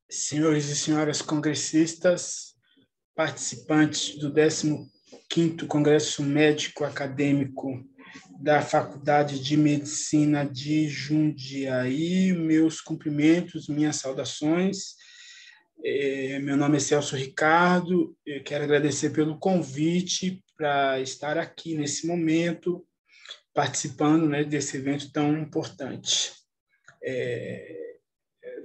Senhores e senhoras congressistas, participantes do 15º Congresso Médico Acadêmico da Faculdade de Medicina de Jundiaí, meus cumprimentos, minhas saudações. Meu nome é Celso Ricardo, eu quero agradecer pelo convite para estar aqui nesse momento, participando, desse evento tão importante.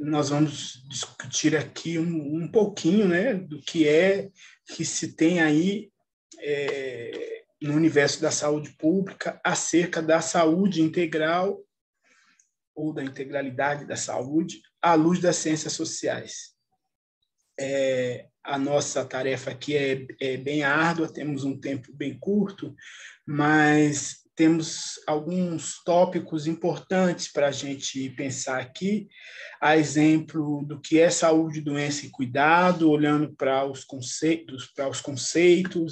Nós vamos discutir aqui um pouquinho, do que se tem aí no universo da saúde pública acerca da saúde integral ou da integralidade da saúde à luz das ciências sociais. A nossa tarefa aqui é bem árdua, temos um tempo bem curto, mas temos alguns tópicos importantes para a gente pensar aqui, a exemplo do que é saúde, doença e cuidado, olhando para os conceitos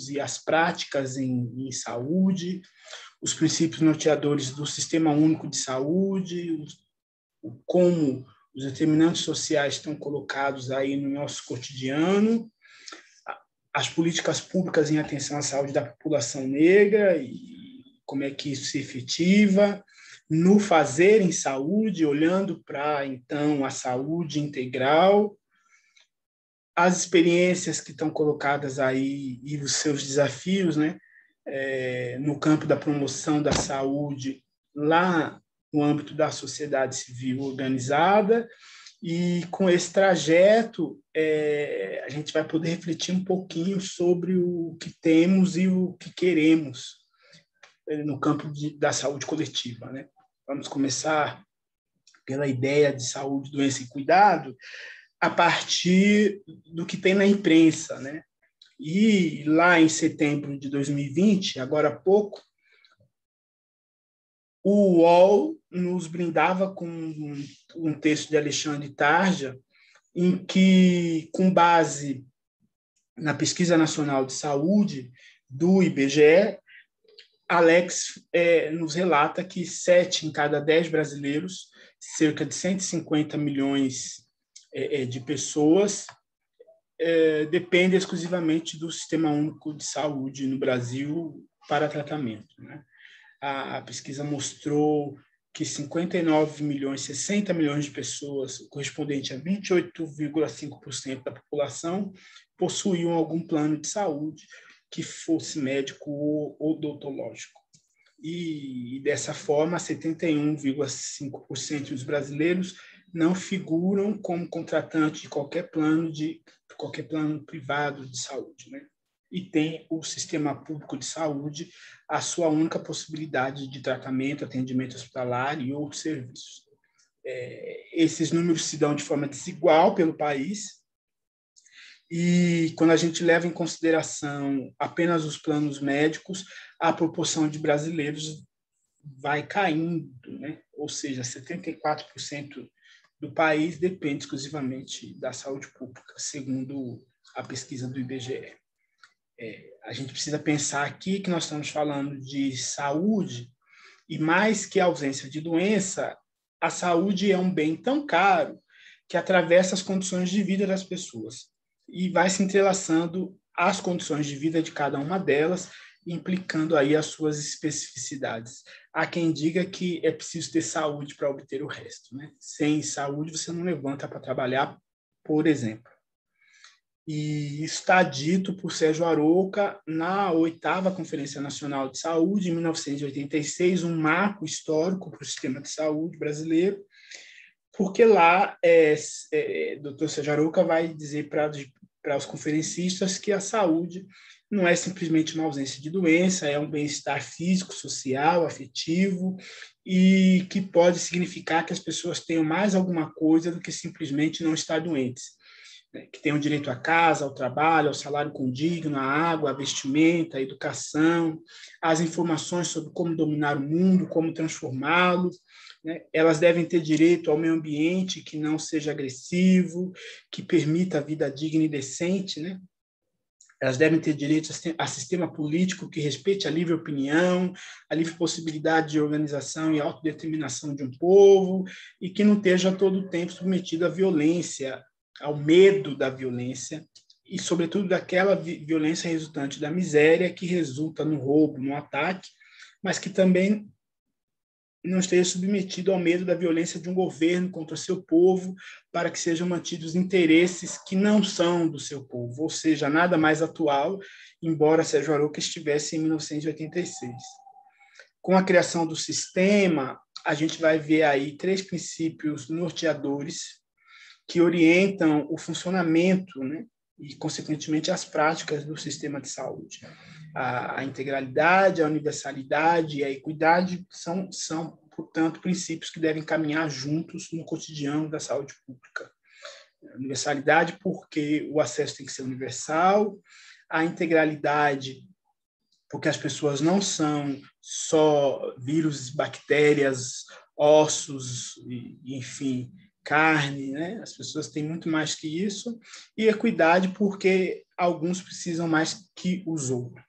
e as práticas em saúde, os princípios norteadores do Sistema Único de Saúde, como os determinantes sociais estão colocados aí no nosso cotidiano, as políticas públicas em atenção à saúde da população negra e como é que isso se efetiva, no fazer em saúde, olhando para, então, a saúde integral, as experiências que estão colocadas aí e os seus desafios, no campo da promoção da saúde, lá no âmbito da sociedade civil organizada, e com esse trajeto a gente vai poder refletir um pouquinho sobre o que temos e o que queremos no campo da saúde coletiva. Vamos começar pela ideia de saúde, doença e cuidado a partir do que tem na imprensa. E lá em setembro de 2020, agora há pouco, o UOL nos brindava com um texto de Alexandre Tarja, em que, com base na Pesquisa Nacional de Saúde do IBGE, Alex nos relata que 7 em cada 10 brasileiros, cerca de 150 milhões de pessoas, dependem exclusivamente do Sistema Único de Saúde no Brasil para tratamento. A pesquisa mostrou que 59 milhões, 60 milhões de pessoas, correspondente a 28,5% da população, possuíam algum plano de saúde que fosse médico ou odontológico. E dessa forma, 71,5% dos brasileiros não figuram como contratante de qualquer plano privado de saúde, E tem o sistema público de saúde a sua única possibilidade de tratamento, atendimento hospitalar e outros serviços. Esses números se dão de forma desigual pelo país, e quando a gente leva em consideração apenas os planos médicos, a proporção de brasileiros vai caindo, Ou seja, 74% do país depende exclusivamente da saúde pública, segundo a pesquisa do IBGE. A gente precisa pensar aqui que nós estamos falando de saúde, e mais que a ausência de doença, a saúde é um bem tão caro que atravessa as condições de vida das pessoas e vai se entrelaçando às condições de vida de cada uma delas, implicando aí as suas especificidades. Há quem diga que é preciso ter saúde para obter o resto. Sem saúde, você não levanta para trabalhar, por exemplo. E isso está dito por Sérgio Arouca na 8ª Conferência Nacional de Saúde, em 1986, um marco histórico para o sistema de saúde brasileiro, porque lá Dr. Sérgio Arouca vai dizer para os conferencistas que a saúde não é simplesmente uma ausência de doença, é um bem-estar físico, social, afetivo, e que pode significar que as pessoas tenham mais alguma coisa do que simplesmente não estar doentes. Que tenham direito à casa, ao trabalho, ao salário condigno, à água, à vestimenta, à educação, às informações sobre como dominar o mundo, como transformá-lo. Elas devem ter direito ao meio ambiente que não seja agressivo, que permita a vida digna e decente. Elas devem ter direito a sistema político que respeite a livre opinião, a livre possibilidade de organização e autodeterminação de um povo, e que não esteja todo o tempo submetido à violência, ao medo da violência e, sobretudo, daquela violência resultante da miséria que resulta no roubo, no ataque, mas que também não esteja submetido ao medo da violência de um governo contra seu povo, para que sejam mantidos interesses que não são do seu povo, ou seja, nada mais atual, embora Sérgio Arouca estivesse em 1986. Com a criação do sistema, a gente vai ver aí 3 princípios norteadores que orientam o funcionamento, né, e, consequentemente, as práticas do sistema de saúde. A integralidade, a universalidade e a equidade são, portanto, princípios que devem caminhar juntos no cotidiano da saúde pública. A universalidade, porque o acesso tem que ser universal, a integralidade, porque as pessoas não são só vírus, bactérias, ossos, enfim, carne, né? As pessoas têm muito mais que isso, e equidade, porque alguns precisam mais que os outros.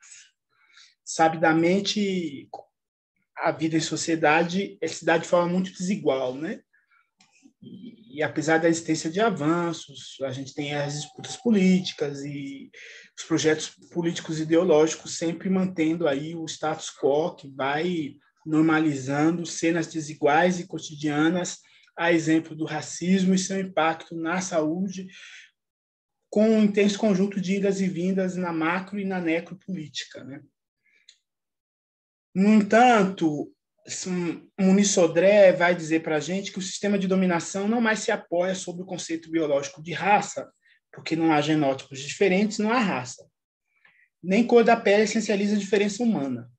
Sabidamente, a vida em sociedade se dá de forma muito desigual, né? E apesar da existência de avanços, a gente tem as disputas políticas e os projetos políticos e ideológicos sempre mantendo aí o status quo, que vai normalizando cenas desiguais e cotidianas, a exemplo do racismo e seu impacto na saúde, com um intenso conjunto de idas e vindas na macro e na necropolítica, né? No entanto, Muniz Sodré vai dizer para a gente que o sistema de dominação não mais se apoia sobre o conceito biológico de raça, porque não há genótipos diferentes, não há raça. Nem cor da pele essencializa a diferença humana.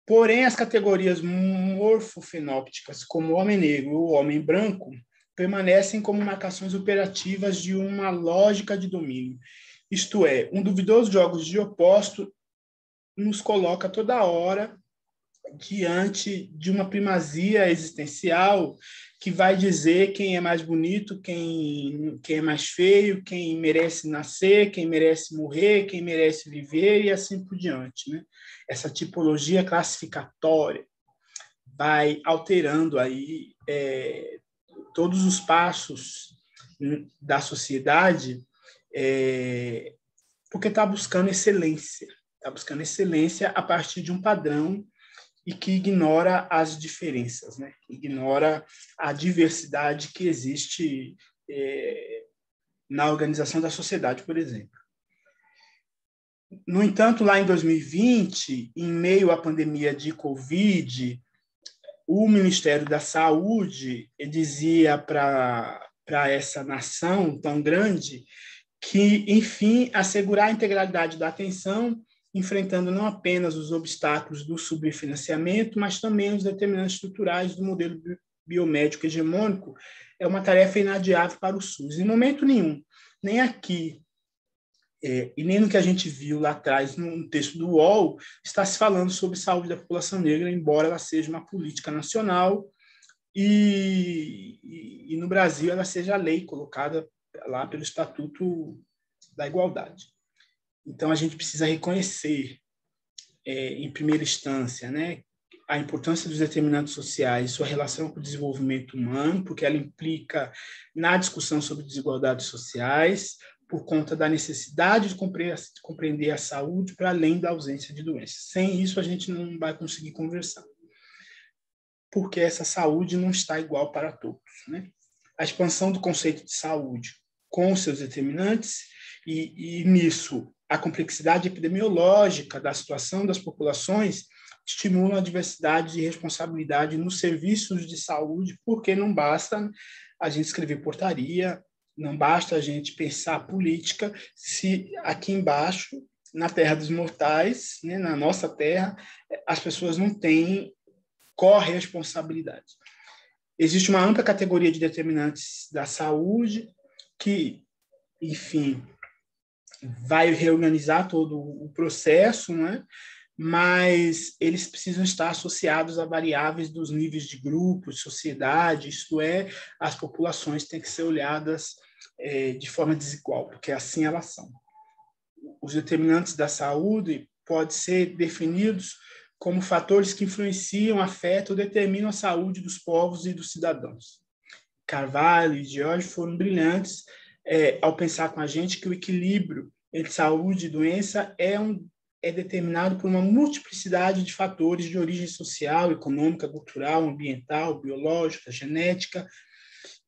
Porém, as categorias morfofenópticas, como o homem negro ou o homem branco, permanecem como marcações operativas de uma lógica de domínio. Isto é, um duvidoso jogo de oposto nos coloca toda hora diante de uma primazia existencial que vai dizer quem é mais bonito, quem é mais feio, quem merece nascer, quem merece morrer, quem merece viver e assim por diante, né? Essa tipologia classificatória vai alterando aí todos os passos da sociedade, porque está buscando excelência a partir de um padrão e que ignora as diferenças, né? Ignora a diversidade que existe na organização da sociedade, por exemplo. No entanto, lá em 2020, em meio à pandemia de Covid, o Ministério da Saúde dizia para essa nação tão grande que, enfim, assegurar a integralidade da atenção, enfrentando não apenas os obstáculos do subfinanciamento, mas também os determinantes estruturais do modelo biomédico hegemônico, é uma tarefa inadiável para o SUS. Em momento nenhum, nem aqui e nem no que a gente viu lá atrás no texto do UOL, está se falando sobre saúde da população negra, embora ela seja uma política nacional e no Brasil ela seja a lei colocada lá pelo Estatuto da Igualdade. Então, a gente precisa reconhecer, em primeira instância, né, a importância dos determinantes sociais, sua relação com o desenvolvimento humano, porque ela implica na discussão sobre desigualdades sociais, por conta da necessidade de compreender a saúde para além da ausência de doenças. Sem isso, a gente não vai conseguir conversar, porque essa saúde não está igual para todos, né? A expansão do conceito de saúde com seus determinantes e nisso a complexidade epidemiológica da situação das populações estimulam a diversidade e responsabilidade nos serviços de saúde, porque não basta a gente escrever portaria, não basta a gente pensar política, se aqui embaixo, na terra dos mortais, né, na nossa terra, as pessoas não têm corresponsabilidade. Existe uma ampla categoria de determinantes da saúde que, enfim, vai reorganizar todo o processo, né? Mas eles precisam estar associados a variáveis dos níveis de grupo, de sociedade, isto é, as populações têm que ser olhadas de forma desigual, porque assim elas são. Os determinantes da saúde podem ser definidos como fatores que influenciam, afetam ou determinam a saúde dos povos e dos cidadãos. Carvalho e George foram brilhantes ao pensar com a gente que o equilíbrio entre saúde e doença é determinado por uma multiplicidade de fatores de origem social, econômica, cultural, ambiental, biológica, genética,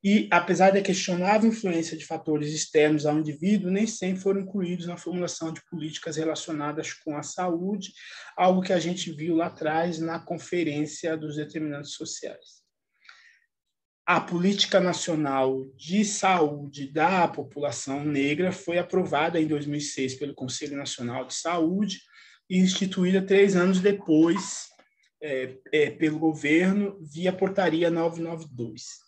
e, apesar da questionável influência de fatores externos ao indivíduo, nem sempre foram incluídos na formulação de políticas relacionadas com a saúde, algo que a gente viu lá atrás na Conferência dos Determinantes Sociais. A Política Nacional de Saúde da População Negra foi aprovada em 2006 pelo Conselho Nacional de Saúde e instituída 3 anos depois pelo governo via Portaria 992.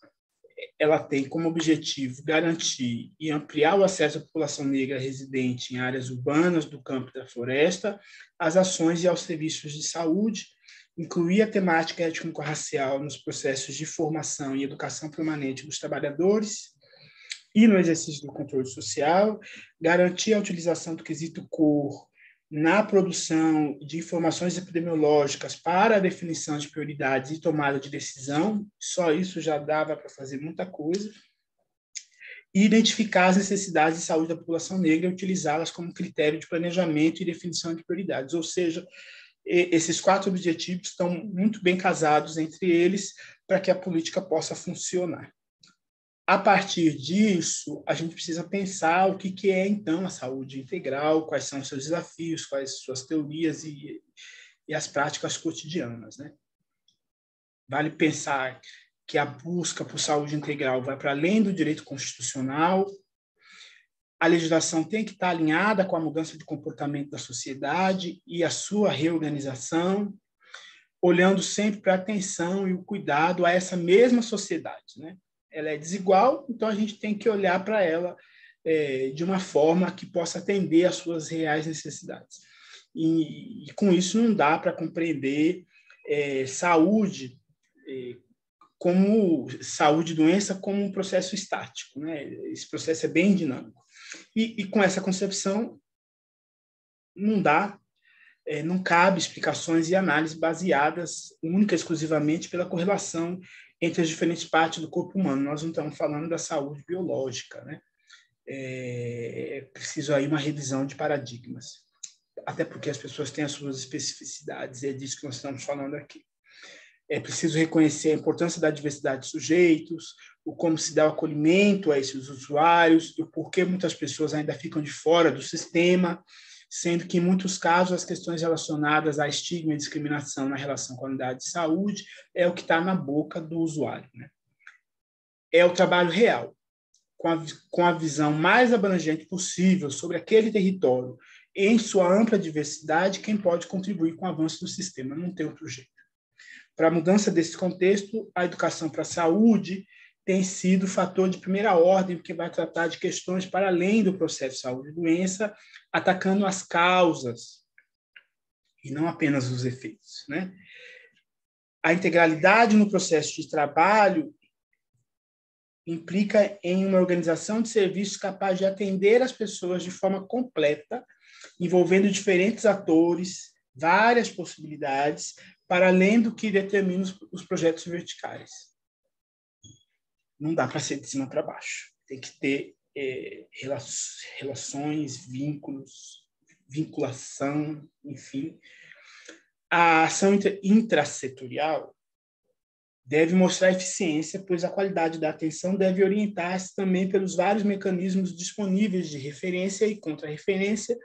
Ela tem como objetivo garantir e ampliar o acesso à população negra residente em áreas urbanas, do campo e da floresta, às ações e aos serviços de saúde, incluir a temática étnico-racial nos processos de formação e educação permanente dos trabalhadores e no exercício do controle social, garantir a utilização do quesito cor na produção de informações epidemiológicas para a definição de prioridades e tomada de decisão, só isso já dava para fazer muita coisa, e identificar as necessidades de saúde da população negra e utilizá-las como critério de planejamento e definição de prioridades, ou seja, esses 4 objetivos estão muito bem casados entre eles para que a política possa funcionar. A partir disso, a gente precisa pensar o que é, então, a saúde integral, quais são os seus desafios, quais as suas teorias e as práticas cotidianas, né? Vale pensar que a busca por saúde integral vai para além do direito constitucional. A legislação tem que estar alinhada com a mudança de comportamento da sociedade e a sua reorganização, olhando sempre para a atenção e o cuidado a essa mesma sociedade, né? Ela é desigual, então a gente tem que olhar para ela de uma forma que possa atender às suas reais necessidades. E com isso não dá para compreender saúde como saúde e doença como um processo estático, né? Esse processo é bem dinâmico. E com essa concepção não cabe explicações e análises baseadas única e exclusivamente pela correlação entre as diferentes partes do corpo humano. Nós não estamos falando da saúde biológica, né? É preciso aí uma revisão de paradigmas, até porque as pessoas têm as suas especificidades, e é disso que nós estamos falando aqui. É preciso reconhecer a importância da diversidade de sujeitos, o como se dá o acolhimento a esses usuários, e o porquê muitas pessoas ainda ficam de fora do sistema, sendo que, em muitos casos, as questões relacionadas a estigma e discriminação na relação com a unidade de saúde é o que está na boca do usuário, né? É o trabalho real, com a visão mais abrangente possível sobre aquele território, em sua ampla diversidade, quem pode contribuir com o avanço do sistema. Não tem outro jeito. Para a mudança desse contexto, a educação para a saúde tem sido fator de primeira ordem, porque vai tratar de questões para além do processo de saúde e doença, atacando as causas e não apenas os efeitos, né? A integralidade no processo de trabalho implica em uma organização de serviços capaz de atender as pessoas de forma completa, envolvendo diferentes atores, várias possibilidades, para além do que determinam os projetos verticais. Não dá para ser de cima para baixo. Tem que ter relações, vínculos, vinculação, enfim. A ação intrasetorial deve mostrar eficiência, pois a qualidade da atenção deve orientar-se também pelos vários mecanismos disponíveis de referência e contra-referência,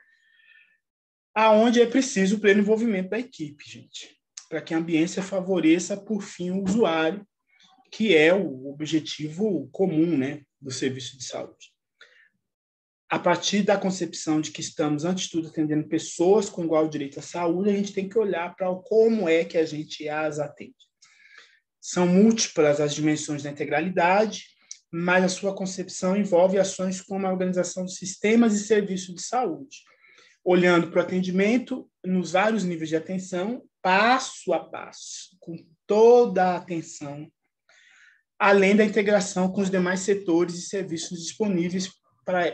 aonde é preciso o pleno envolvimento da equipe, gente, para que a ambiência favoreça, por fim, o usuário, que é o objetivo comum, né, do serviço de saúde. A partir da concepção de que estamos, antes de tudo, atendendo pessoas com igual direito à saúde, a gente tem que olhar para como é que a gente as atende. São múltiplas as dimensões da integralidade, mas a sua concepção envolve ações como a organização de sistemas e serviços de saúde, olhando para o atendimento nos vários níveis de atenção, passo a passo, com toda a atenção, além da integração com os demais setores e serviços disponíveis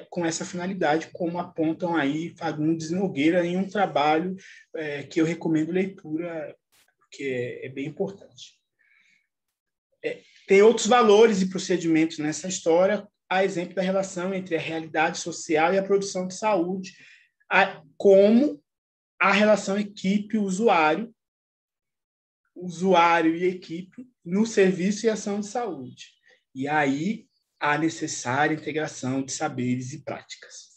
com essa finalidade, como apontam aí Fagundes e Nogueira em um trabalho que eu recomendo leitura, porque é bem importante. Tem outros valores e procedimentos nessa história, a exemplo da relação entre a realidade social e a produção de saúde, como a relação equipe-usuário, usuário e equipe no serviço e ação de saúde. E aí a necessária integração de saberes e práticas.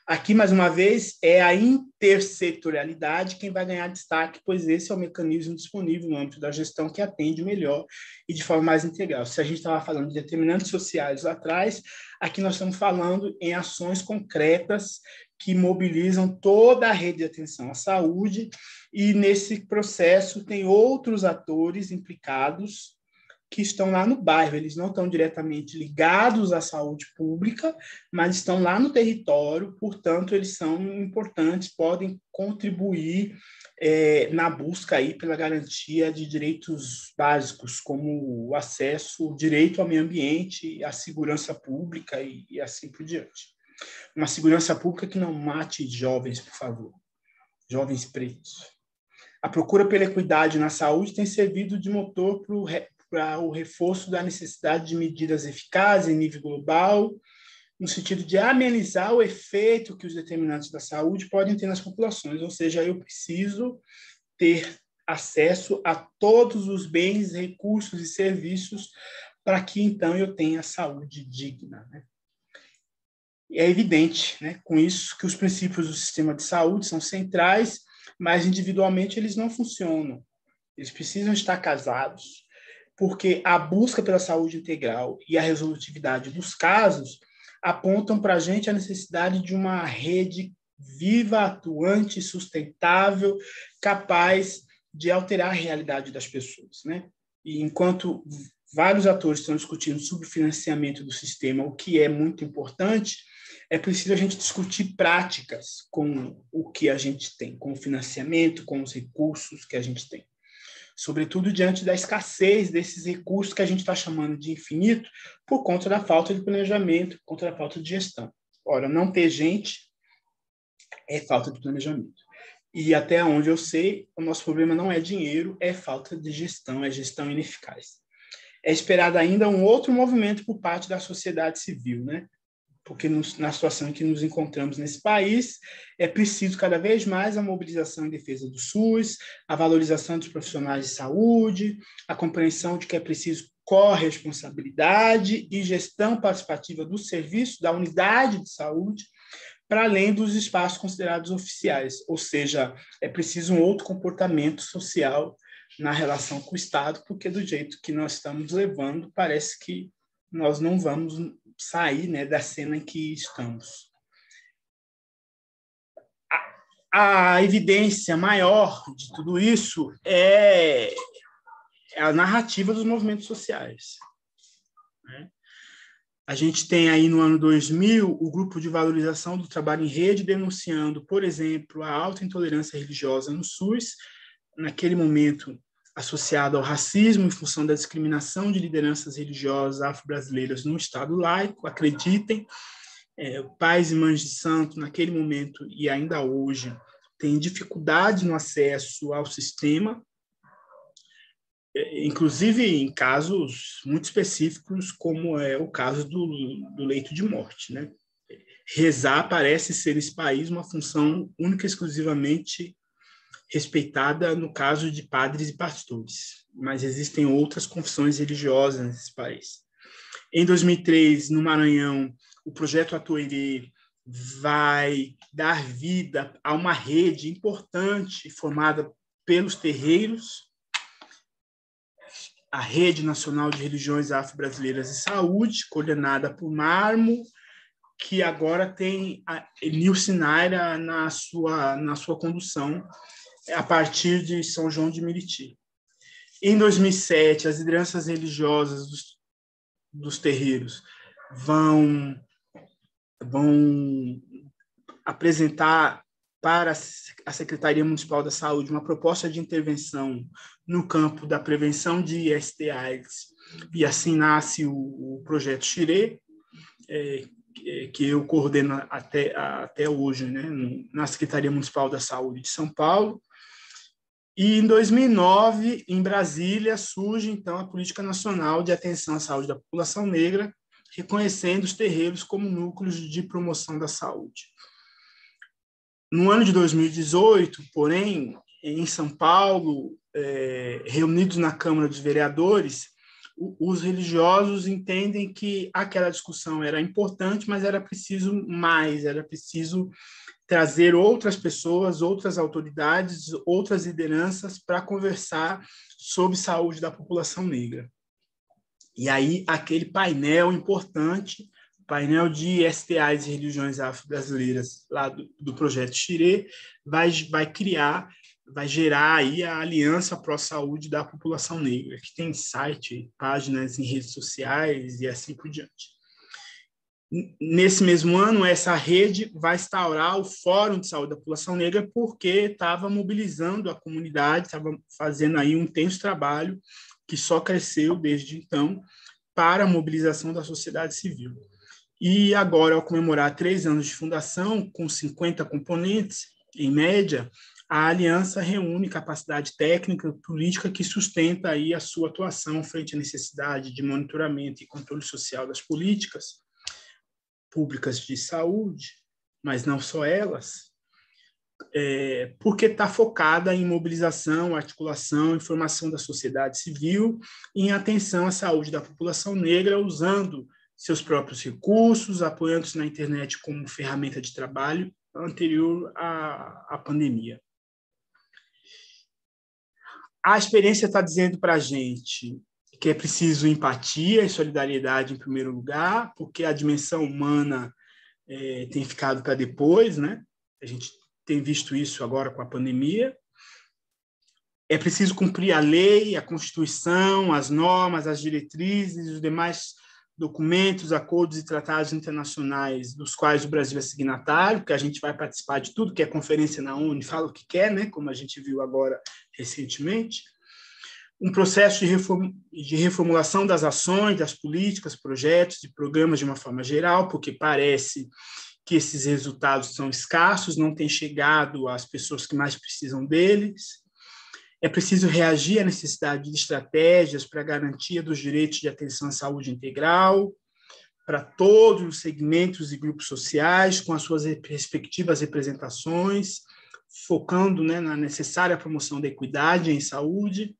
Aqui, mais uma vez, é a intersetorialidade quem vai ganhar destaque, pois esse é o mecanismo disponível no âmbito da gestão que atende melhor e de forma mais integral. Se a gente estava falando de determinantes sociais lá atrás, aqui nós estamos falando em ações concretas que mobilizam toda a rede de atenção à saúde, e nesse processo tem outros atores implicados que estão lá no bairro. Eles não estão diretamente ligados à saúde pública, mas estão lá no território, portanto, eles são importantes, podem contribuir na busca aí pela garantia de direitos básicos, como o acesso, o direito ao meio ambiente, a segurança pública e assim por diante. Uma segurança pública que não mate jovens, por favor, jovens pretos. A procura pela equidade na saúde tem servido de motor para o reforço da necessidade de medidas eficazes em nível global, no sentido de amenizar o efeito que os determinantes da saúde podem ter nas populações, ou seja, eu preciso ter acesso a todos os bens, recursos e serviços para que, então, eu tenha saúde digna, né? É evidente, né, com isso, que os princípios do sistema de saúde são centrais, mas individualmente eles não funcionam. Eles precisam estar casados, porque a busca pela saúde integral e a resolutividade dos casos apontam para a gente a necessidade de uma rede viva, atuante, sustentável, capaz de alterar a realidade das pessoas, né? E enquanto vários atores estão discutindo sobre o financiamento do sistema, o que é muito importante, é preciso a gente discutir práticas com o que a gente tem, com o financiamento, com os recursos que a gente tem. Sobretudo diante da escassez desses recursos que a gente está chamando de infinito, por conta da falta de planejamento, por conta da falta de gestão. Ora, não ter gente é falta de planejamento. E até onde eu sei, o nosso problema não é dinheiro, é falta de gestão, é gestão ineficaz. É esperado ainda um outro movimento por parte da sociedade civil, né? Porque na situação em que nos encontramos nesse país, é preciso cada vez mais a mobilização em defesa do SUS, a valorização dos profissionais de saúde, a compreensão de que é preciso corresponsabilidade e gestão participativa do serviço, da unidade de saúde, para além dos espaços considerados oficiais, ou seja, é preciso um outro comportamento social na relação com o Estado, porque do jeito que nós estamos levando, parece que nós não vamos sair, né, da cena em que estamos. A evidência maior de tudo isso é a narrativa dos movimentos sociais, né? A gente tem aí no ano 2000 o Grupo de Valorização do Trabalho em Rede denunciando, por exemplo, a alta intolerância religiosa no SUS, naquele momento associado ao racismo em função da discriminação de lideranças religiosas afro-brasileiras no Estado laico. Acreditem, pais e mães de santo, naquele momento e ainda hoje, têm dificuldade no acesso ao sistema, inclusive em casos muito específicos, como é o caso do leito de morte, né? Rezar parece ser nesse país uma função única e exclusivamente respeitada no caso de padres e pastores, mas existem outras confissões religiosas nesse país. Em 2003, no Maranhão, o projeto Atuerê vai dar vida a uma rede importante formada pelos terreiros, a Rede Nacional de Religiões Afro-Brasileiras e Saúde, coordenada por Marmo, que agora tem a Nilce Naira na sua condução, a partir de São João de Meriti. Em 2007, as lideranças religiosas dos terreiros vão apresentar para a Secretaria Municipal da Saúde uma proposta de intervenção no campo da prevenção de IST/AIDS, e assim nasce o projeto Xirê, que eu coordeno até hoje, né, na Secretaria Municipal da Saúde de São Paulo. E em 2009, em Brasília, surge então a Política Nacional de Atenção à Saúde da População Negra, reconhecendo os terreiros como núcleos de promoção da saúde. No ano de 2018, porém, em São Paulo, reunidos na Câmara dos Vereadores, os religiosos entendem que aquela discussão era importante, mas era preciso mais, era preciso trazer outras pessoas, outras autoridades, outras lideranças para conversar sobre saúde da população negra. E aí, aquele painel importante, painel de STAs e religiões afro-brasileiras, lá do Projeto Xirê, vai gerar aí a Aliança Pró-Saúde da População Negra, que tem site, páginas em redes sociais e assim por diante. Nesse mesmo ano, essa rede vai instaurar o Fórum de Saúde da População Negra, porque estava mobilizando a comunidade, estava fazendo aí um intenso trabalho que só cresceu desde então para a mobilização da sociedade civil. E agora, ao comemorar 3 anos de fundação, com 50 componentes, em média, a aliança reúne capacidade técnica e política que sustenta aí a sua atuação frente à necessidade de monitoramento e controle social das políticas públicas de saúde, mas não só elas, porque está focada em mobilização, articulação e formação da sociedade civil em atenção à saúde da população negra, usando seus próprios recursos, apoiando-se na internet como ferramenta de trabalho anterior à pandemia. A experiência está dizendo para a gente que é preciso empatia e solidariedade em primeiro lugar, porque a dimensão humana tem ficado para depois, né? A gente tem visto isso agora com a pandemia. É preciso cumprir a lei, a Constituição, as normas, as diretrizes, os demais documentos, acordos e tratados internacionais dos quais o Brasil é signatário, porque a gente vai participar de tudo que é conferência na ONU, fala o que quer, né? Como a gente viu agora recentemente. Um processo de reformulação das ações, das políticas, projetos e programas de uma forma geral, porque parece que esses resultados são escassos, não têm chegado às pessoas que mais precisam deles. É preciso reagir à necessidade de estratégias para a garantia dos direitos de atenção à saúde integral, para todos os segmentos e grupos sociais, com as suas respectivas representações, focando, né, na necessária promoção da equidade em saúde.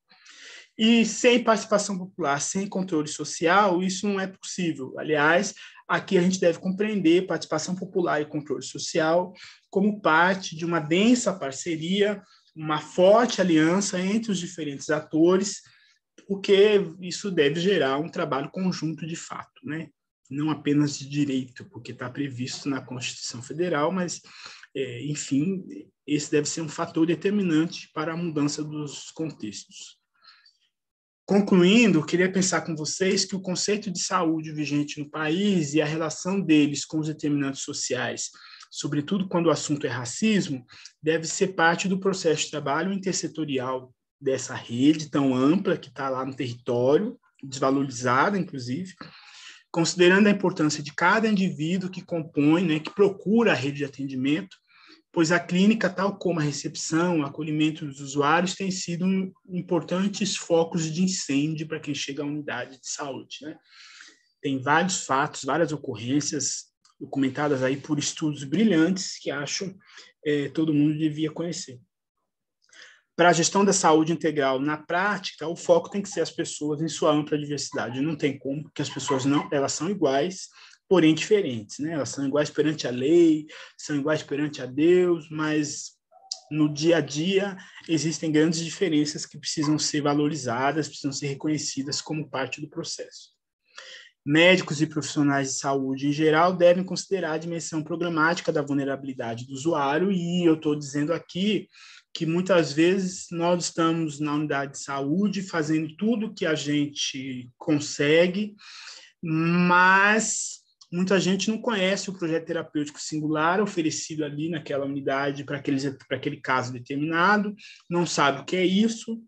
E sem participação popular, sem controle social, isso não é possível. Aliás, aqui a gente deve compreender participação popular e controle social como parte de uma densa parceria, uma forte aliança entre os diferentes atores, porque isso deve gerar um trabalho conjunto de fato, né? Não apenas de direito, porque está previsto na Constituição Federal, mas, enfim, esse deve ser um fator determinante para a mudança dos contextos. Concluindo, queria pensar com vocês que o conceito de saúde vigente no país e a relação deles com os determinantes sociais, sobretudo quando o assunto é racismo, deve ser parte do processo de trabalho intersetorial dessa rede tão ampla que está lá no território, desvalorizada, inclusive, considerando a importância de cada indivíduo que compõe, né, que procura a rede de atendimento, pois a clínica, tal como a recepção, o acolhimento dos usuários, tem sido importantes focos de incêndio para quem chega à unidade de saúde, né? Tem vários fatos, várias ocorrências documentadas aí por estudos brilhantes que acho todo mundo devia conhecer. Para a gestão da saúde integral na prática, o foco tem que ser as pessoas em sua ampla diversidade. Não tem como, porque as pessoas elas são iguais, porém diferentes, né? Elas são iguais perante a lei, são iguais perante a Deus, mas no dia a dia existem grandes diferenças que precisam ser valorizadas, precisam ser reconhecidas como parte do processo. Médicos e profissionais de saúde, em geral, devem considerar a dimensão programática da vulnerabilidade do usuário, e eu estou dizendo aqui que muitas vezes nós estamos na unidade de saúde fazendo tudo que a gente consegue, mas muita gente não conhece o projeto terapêutico singular oferecido ali naquela unidade para aquele caso determinado, não sabe o que é isso,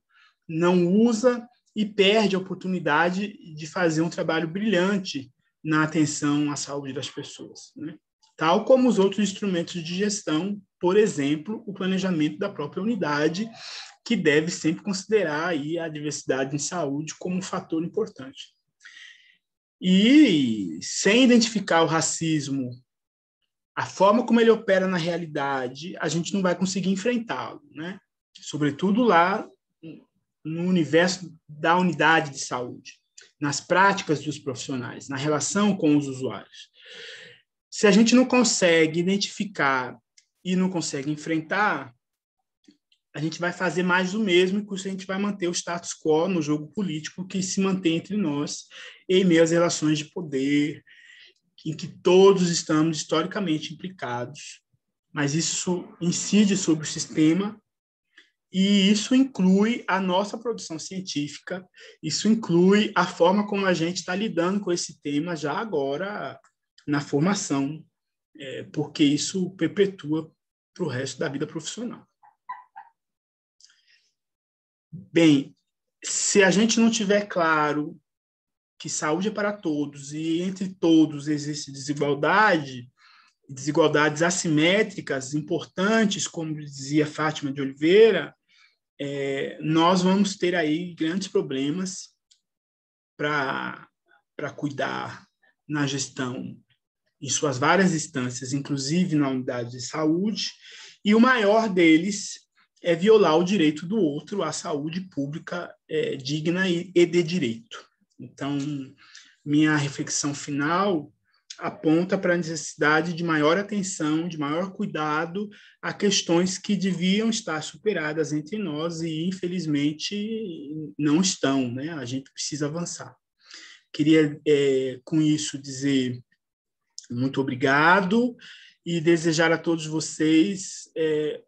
não usa e perde a oportunidade de fazer um trabalho brilhante na atenção à saúde das pessoas, né? Tal como os outros instrumentos de gestão, por exemplo, o planejamento da própria unidade, que deve sempre considerar aí a diversidade em saúde como um fator importante. E, sem identificar o racismo, a forma como ele opera na realidade, a gente não vai conseguir enfrentá-lo, né? Sobretudo lá no universo da unidade de saúde, nas práticas dos profissionais, na relação com os usuários. Se a gente não consegue identificar e não consegue enfrentar, a gente vai fazer mais do mesmo, e com isso a gente vai manter o status quo no jogo político que se mantém entre nós, em meio às relações de poder, em que todos estamos historicamente implicados, mas isso incide sobre o sistema, e isso inclui a nossa produção científica, isso inclui a forma como a gente está lidando com esse tema já agora na formação, porque isso perpetua para o resto da vida profissional. Bem, se a gente não tiver claro que saúde é para todos e entre todos existe desigualdade, desigualdades assimétricas importantes, como dizia Fátima de Oliveira, nós vamos ter aí grandes problemas para cuidar na gestão em suas várias instâncias, inclusive na unidade de saúde, e o maior deles é violar o direito do outro à saúde pública digna e de direito. Então, minha reflexão final aponta para a necessidade de maior atenção, de maior cuidado a questões que deviam estar superadas entre nós e, infelizmente, não estão, né? A gente precisa avançar. Queria, com isso, dizer muito obrigado e desejar a todos vocês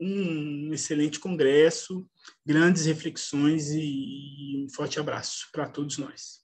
um excelente congresso, grandes reflexões e um forte abraço para todos nós.